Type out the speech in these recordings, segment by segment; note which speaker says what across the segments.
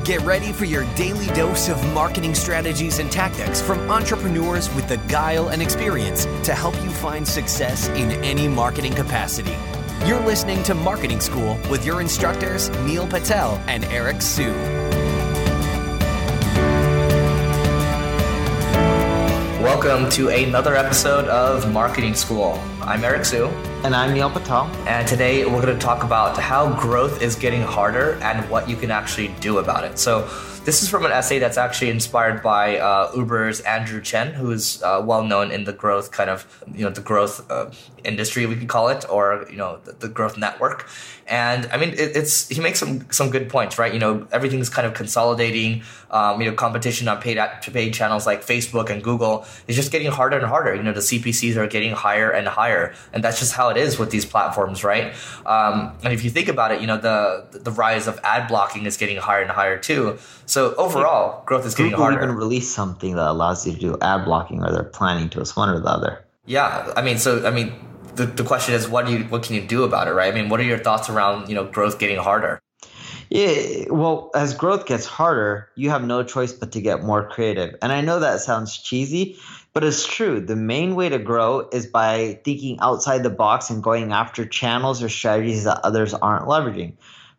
Speaker 1: Get ready for your daily dose of marketing strategies and tactics from entrepreneurs with the guile and experience to help you find success in any marketing capacity. You're listening to Marketing School with your instructors, Neil Patel and Eric Sue.
Speaker 2: Welcome to another episode of Marketing School. I'm Eric Sue.
Speaker 3: And I'm Neil Patel.
Speaker 2: And today we're going to talk about how growth is getting harder and what you can actually do about it. So this is from an essay that's actually inspired by Uber's Andrew Chen, who is well known in the growth the growth industry, we could call it, or the growth network. And I mean, he makes some good points, right? Everything's kind of consolidating. Competition on paid channels like Facebook and Google is just getting harder and harder. The CPCs are getting higher and higher, and that's just how it is with these platforms, right? And if you think about it, the rise of ad blocking is getting higher and higher too. So overall, growth is getting harder.
Speaker 3: Google even released something that allows you to do ad blocking, or they're planning to. It's one or the other.
Speaker 2: Yeah, the question is, what can you do about it, right? I mean, what are your thoughts around growth getting harder?
Speaker 3: Yeah, well, as growth gets harder, you have no choice but to get more creative. And I know that sounds cheesy, but it's true. The main way to grow is by thinking outside the box and going after channels or strategies that others aren't leveraging.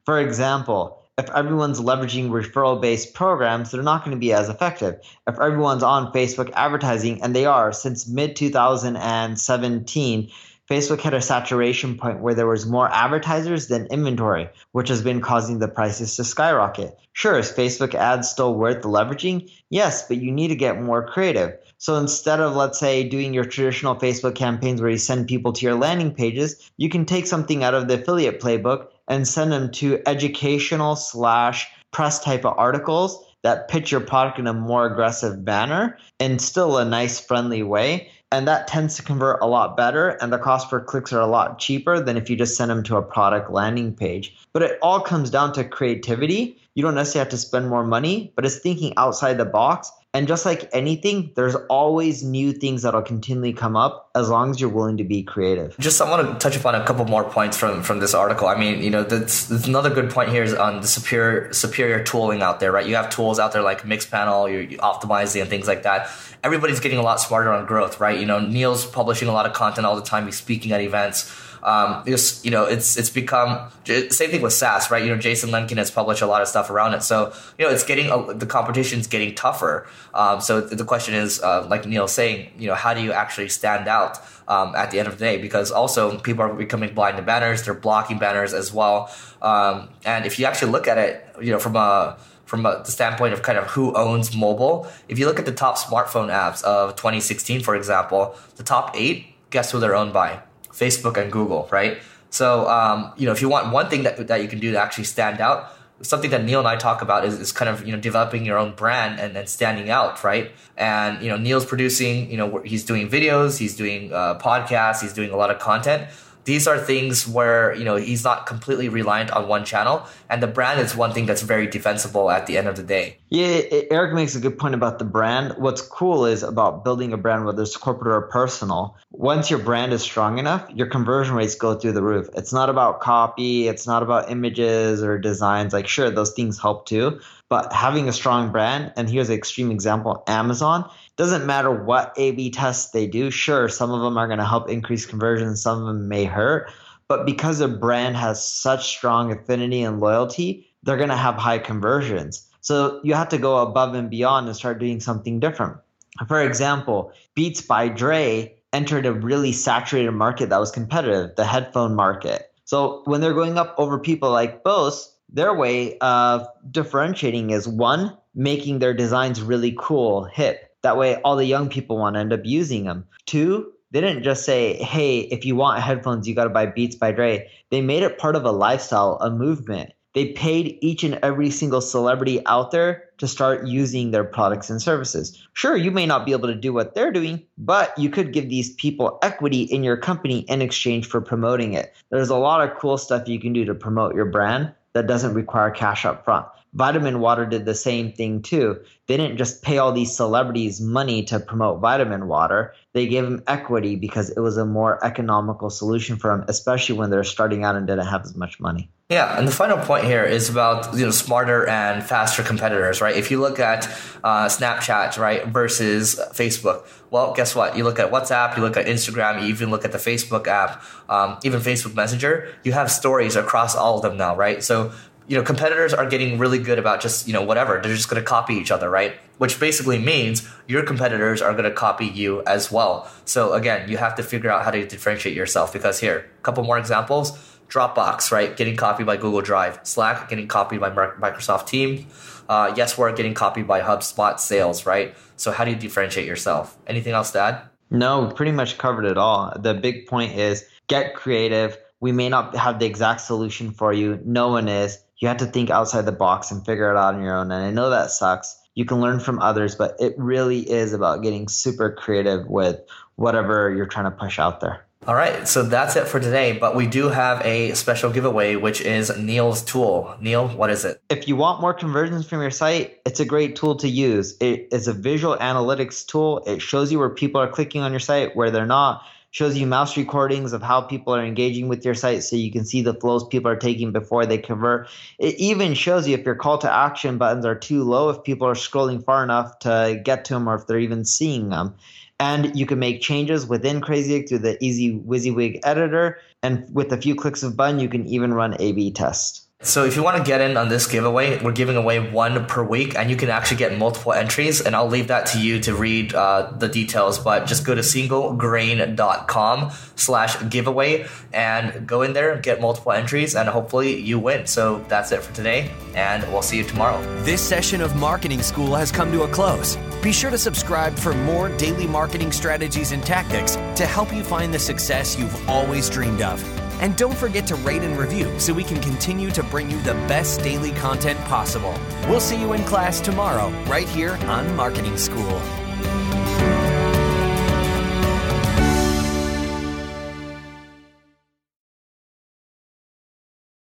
Speaker 3: For example, if everyone's leveraging referral-based programs, they're not going to be as effective. If everyone's on Facebook advertising, and they are since mid-2017, Facebook hit a saturation point where there was more advertisers than inventory, which has been causing the prices to skyrocket. Sure, is Facebook ads still worth the leveraging? Yes, but you need to get more creative. So instead of, let's say, doing your traditional Facebook campaigns where you send people to your landing pages, you can take something out of the affiliate playbook and send them to educational/press type of articles that pitch your product in a more aggressive manner and still a nice, friendly way. And that tends to convert a lot better, and the cost per clicks are a lot cheaper than if you just send them to a product landing page. But it all comes down to creativity. You don't necessarily have to spend more money, but it's thinking outside the box. And just like anything, there's always new things that'll continually come up as long as you're willing to be creative.
Speaker 2: I want to touch upon a couple more points from this article. I mean, that's another good point here is on the superior tooling out there, right? You have tools out there like Mixpanel, you Optimizely, and things like that. Everybody's getting a lot smarter on growth, right? Neil's publishing a lot of content all the time. He's speaking at events. It's become same thing with SaaS, right? Jason Lemkin has published a lot of stuff around it. So, it's the competition's getting tougher. So the question is, like Neil's saying, how do you actually stand out at the end of the day? Because also people are becoming blind to banners. They're blocking banners as well. And if you actually look at it, from the standpoint of kind of who owns mobile, if you look at the top smartphone apps of 2016, for example, the top 8, guess who they're owned by? Facebook and Google, right? So, if you want one thing that you can do to actually stand out, something that Neil and I talk about is kind of, developing your own brand and standing out, right? And, Neil's producing, he's doing videos, he's doing podcasts, he's doing a lot of content. These are things where, he's not completely reliant on one channel, and the brand is one thing that's very defensible at the end of the day.
Speaker 3: Yeah, Eric makes a good point about the brand. What's cool is about building a brand, whether it's corporate or personal. Once your brand is strong enough, your conversion rates go through the roof. It's not about copy. It's not about images or designs. Like, sure, those things help too. But having a strong brand, and here's an extreme example, Amazon, doesn't matter what A/B tests they do. Sure, some of them are going to help increase conversion. Some of them may hurt. But because a brand has such strong affinity and loyalty, they're going to have high conversions. So you have to go above and beyond and start doing something different. For example, Beats by Dre entered a really saturated market that was competitive, the headphone market. So when they're going up over people like Bose, their way of differentiating is, one, making their designs really cool, hip. That way all the young people want to end up using them. Two, they didn't just say, hey, if you want headphones, you got to buy Beats by Dre. They made it part of a lifestyle, a movement. They paid each and every single celebrity out there to start using their products and services. Sure, you may not be able to do what they're doing, but you could give these people equity in your company in exchange for promoting it. There's a lot of cool stuff you can do to promote your brand that doesn't require cash up front. Vitamin Water did the same thing too. They didn't just pay all these celebrities money to promote Vitamin Water. They gave them equity because it was a more economical solution for them, especially when they're starting out and didn't have as much money.
Speaker 2: Yeah, and the final point here is about smarter and faster competitors, right? If you look at Snapchat, right, versus Facebook, well, guess what? You look at WhatsApp, you look at Instagram, you even look at the Facebook app, even Facebook Messenger. You have stories across all of them now, right? So competitors are getting really good about just whatever. They're just going to copy each other, right? Which basically means your competitors are going to copy you as well. So again, you have to figure out how to differentiate yourself, because here, a couple more examples. Dropbox, right, getting copied by Google Drive. Slack getting copied by Microsoft Teams. YesWork getting copied by HubSpot Sales, right? So how do you differentiate yourself? Anything else to add?
Speaker 3: No, we pretty much covered it all. The big point is get creative. We may not have the exact solution for you. No one is. You have to think outside the box and figure it out on your own. And I know that sucks. You can learn from others, but it really is about getting super creative with whatever you're trying to push out there.
Speaker 2: All right, so that's it for today, but we do have a special giveaway, which is Neil's tool. Neil, what is it?
Speaker 3: If you want more conversions from your site, it's a great tool to use. It is a visual analytics tool. It shows you where people are clicking on your site, where they're not. Shows you mouse recordings of how people are engaging with your site, so you can see the flows people are taking before they convert. It even shows you if your call to action buttons are too low, if people are scrolling far enough to get to them, or if they're even seeing them. And you can make changes within CrazyWig through the easy WYSIWYG editor. And with a few clicks of a button, you can even run A/B tests.
Speaker 2: So if you want to get in on this giveaway, we're giving away one per week, and you can actually get multiple entries. And I'll leave that to you to read the details, but just go to singlegrain.com/giveaway and go in there, get multiple entries, and hopefully you win. So that's it for today, and we'll see you tomorrow.
Speaker 1: This session of Marketing School has come to a close. Be sure to subscribe for more daily marketing strategies and tactics to help you find the success you've always dreamed of. And don't forget to rate and review so we can continue to bring you the best daily content possible. We'll see you in class tomorrow, right here on Marketing School.